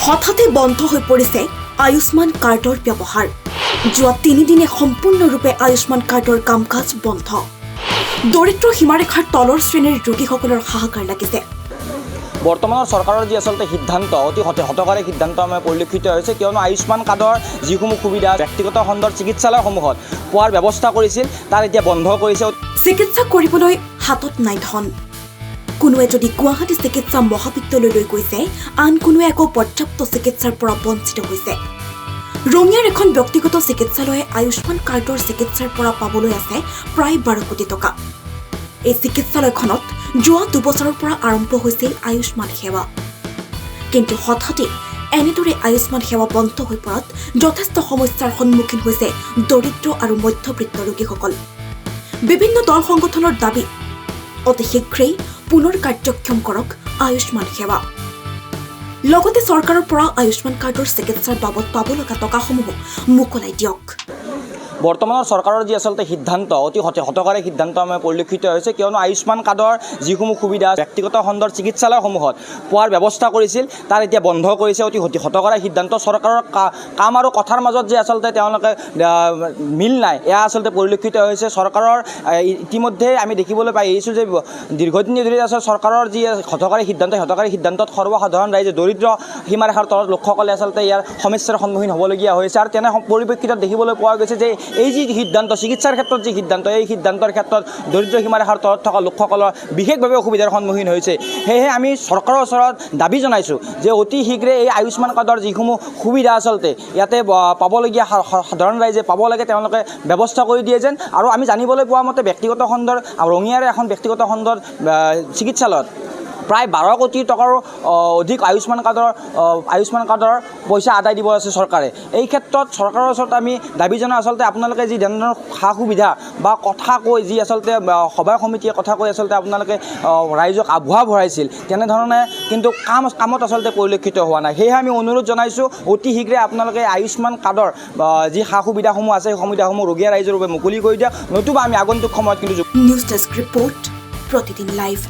হঠাতে বন্ধ হৈ পৰিছে আয়ুষ্মান কাৰ্ডৰ ব্যৱহাৰ। যোৱা 3 দিনে সম্পূৰ্ণৰূপে আয়ুষ্মান কাৰ্ডৰ কাম কাজ বন্ধ। দৰিদ্ৰ সীমাৰেখাৰ তলৰ শ্ৰেণীৰ ৰোগীসকলৰ হাহাকাৰ লাগিছে। বৰ্তমানৰ চৰকাৰৰ যি আচলতে সিদ্ধান্ত অতি হতকাৰী সিদ্ধান্ত আমাৰ পৰিলক্ষিত হৈছে, কিয়নো আয়ুষ্মান কাৰ্ডৰ যিসমূহ সুবিধা ব্যক্তিগত খণ্ডৰ চিকিৎসালয়সমূহত পোৱাৰ ব্যৱস্থা কৰিছিল তাৰ এতিয়া বন্ধ কৰিছে। চিকিৎসা কৰিবলৈ হাতত নাই ধন। কোনোৱে যদি গুৱাহাটী চিকিৎসা মহাবিদ্যালয়লৈ গৈছে, আন কোনোৱে আকৌ পৰ্যাপ্ত চিকিৎসাৰ পৰা বঞ্চিত হৈছে। ৰঙিয়াৰ এখন ব্যক্তিগত চিকিৎসালয়ে আয়ুষ্মান কাৰ্ডৰ চিকিৎসাৰ পৰা পাবলৈ আছে প্ৰায় 12 কোটি টকা। এই চিকিৎসালয়খনত যোৱা 2 বছৰৰ পৰা আৰম্ভ হৈছিল আয়ুষ্মান সেৱা, কিন্তু হঠাতে এনেদৰে আয়ুষ্মান সেৱা বন্ধ হৈ পৰাত যথেষ্ট সমস্যাৰ সন্মুখীন হৈছে দৰিদ্ৰ আৰু মধ্যবিত্ত ৰোগীসকল। বিভিন্ন দল সংগঠনৰ দাবী, অতি শীঘ্ৰেই পুনৰ কাৰ্যক্ষম কৰক আয়ুষ্মান সেৱা। লগতে চৰকাৰৰ পৰা আয়ুষ্মান কাৰ্ডৰ চিকিৎসাৰ বাবদ পাব লগা টকাসমূহ মোকলাই দিয়ক। বৰ্তমানৰ চৰকাৰৰ যি আচলতে সিদ্ধান্ত অতি হতকাৰী সিদ্ধান্ত আমাৰ পৰিলক্ষিত হৈছে, কিয়নো আয়ুষ্মান কাৰ্ডৰ যিসমূহ সুবিধা ব্যক্তিগত খণ্ডৰ চিকিৎসালয়সমূহত পোৱাৰ ব্যৱস্থা কৰিছিল তাৰ এতিয়া বন্ধ কৰিছে। অতি হতকাৰী সিদ্ধান্ত। চৰকাৰৰ কাম আৰু কথাৰ মাজত যে আচলতে তেওঁলোকে মিল নাই, এয়া আচলতে পৰিলক্ষিত হৈছে। চৰকাৰৰ ইতিমধ্যে আমি দেখিবলৈ পাই আহিছোঁ যে দীৰ্ঘদিন ধৰি আচলতে চৰকাৰৰ যি হতকাৰী সিদ্ধান্তত সৰ্বসাধাৰণ ৰাইজে দৰিদ্ৰ সীমাৰেখাৰ তলত লোকসকলে আচলতে ইয়াৰ সমস্যাৰ সন্মুখীন হ'বলগীয়া হৈছে। আৰু তেনে পৰিপ্ৰেক্ষিতত দেখিবলৈ পোৱা গৈছে যে এই যি সিদ্ধান্ত, চিকিৎসাৰ ক্ষেত্ৰত যি সিদ্ধান্ত, এই সিদ্ধান্তৰ ক্ষেত্ৰত দৰিদ্ৰ সীমাৰেখাৰ তলত থকা লোকসকলৰ বিশেষভাৱে অসুবিধাৰ সন্মুখীন হৈছে। সেয়েহে আমি চৰকাৰৰ ওচৰত দাবী জনাইছোঁ যে অতি শীঘ্ৰে এই আয়ুষ্মান কাৰ্ডৰ যিসমূহ সুবিধা আচলতে ইয়াতে পাবলগীয়া সাধাৰণ ৰাইজে পাব লাগে, তেওঁলোকে ব্যৱস্থা কৰি দিয়ে যেন। আৰু আমি জানিবলৈ পোৱা মতে ব্যক্তিগত খণ্ডৰ ৰঙিয়াৰে এখন ব্যক্তিগত খণ্ডৰ চিকিৎসালয়ত প্ৰায় 12 কোটি টকাৰো অধিক আয়ুষ্মান কাৰ্ডৰ পইচা আদায় দিব আছে চৰকাৰে। এই ক্ষেত্ৰত চৰকাৰৰ ওচৰত আমি দাবী জনাওঁ, আচলতে আপোনালোকে যি ধৰণৰ সা সুবিধা বা কথা কৈ যি আচলতে সভা সমিতিয়ে কথা কৈ আচলতে আপোনালোকে ৰাইজক আভুৱা ভৰাইছিল, তেনেধৰণে কিন্তু কামত আচলতে পৰিলক্ষিত হোৱা নাই। সেয়েহে আমি অনুৰোধ জনাইছোঁ অতি শীঘ্ৰে আপোনালোকে আয়ুষ্মান কাৰ্ডৰ যি সা সুবিধাসমূহ আছে সেই সুবিধাসমূহ ৰঙিয়া ৰাইজৰ বাবে মুকলি কৰি দিয়ক, নতুবা আমি আগন্তুক সময়ত কিন্তু নিউজ ডেস্ক ৰিপৰ্ট, প্ৰতিদিন লাইভ।